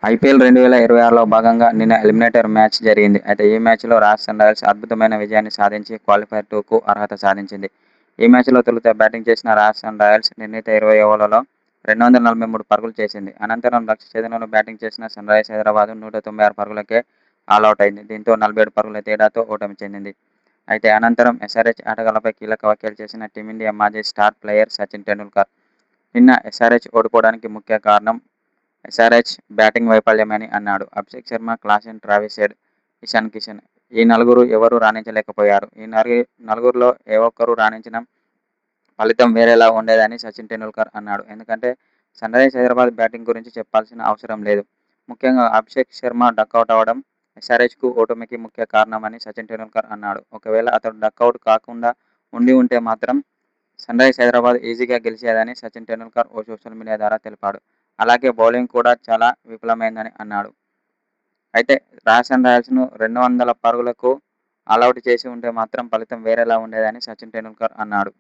IPL 2026లో భాగంగా నిన్న eliminator match జరిగింది. అయితే ఈ మ్యాచ్లో రాజస్థాన్ రాయల్స్ అద్భుతమైన విజయాన్ని సాధించి క్వాలిఫైర్ 2కు అర్హత సాధించింది. ఈ మ్యాచ్లో తొలుత బ్యాటింగ్ చేసిన రాజస్థాన్ రాయల్స్ నిర్ణీత 20 ఓవర్లలో 243 పరుగులు చేసింది. అనంతరం లక్ష్య ఛేదనలో బ్యాటింగ్ చేసిన సన్రైజర్స్ హైదరాబాద్ 196 పరుగులకే ఆలౌట్ అయింది. దీంతో 47 పరుగుల తేడాతో ఓటమి చెందింది. అయితే అనంతరం ఎస్ఆర్హెచ్ ఆటగాళ్లపై కీలక వ్యాఖ్యలు చేసిన టీమిండియా మాజీ స్టార్ ప్లేయర్ సచిన్ టెండూల్కర్. నిన్న ఎస్ఆర్హెచ్ ఓడిపోవడానికి ముఖ్య కారణం ఎస్ఆర్హెచ్ బ్యాటింగ్ వైఫల్యమని అన్నాడు. Abhishek Sharma, Klaasen, Travis head, Ishan Kishan ఈ నలుగురు ఎవరూ రాణించలేకపోయారు. ఈ నలుగురిలో ఏ ఒక్కరు రాణించినా ఫలితం వేరేలా ఉండేదని సచిన్ టెండూల్కర్ అన్నాడు. ఎందుకంటే సన్రైజర్స్ హైదరాబాద్ బ్యాటింగ్ గురించి చెప్పాల్సిన అవసరం లేదు. ముఖ్యంగా అభిషేక్ శర్మ డకౌట్ అవడం ఎస్ఆర్హెచ్కు ఓటమికి ముఖ్య కారణమని సచిన్ టెండూల్కర్ అన్నాడు. ఒకవేళ అతడు డకౌట్ కాకుండా ఉండి ఉంటే మాత్రం సన్రైజర్స్ హైదరాబాద్ ఈజీగా గెలిచేదని సచిన్ టెండూల్కర్ ఓ సోషల్ మీడియా ద్వారా తెలిపాడు. అలాగే బౌలింగ్ కూడా చాలా విఫలమైందని అన్నాడు. అయితే రాజస్థాన్ రాయల్స్ను 200 పరుగులకు ఆలౌట్ చేసి ఉంటే మాత్రం ఫలితం వేరేలా ఉండేదని సచిన్ టెండూల్కర్ అన్నాడు.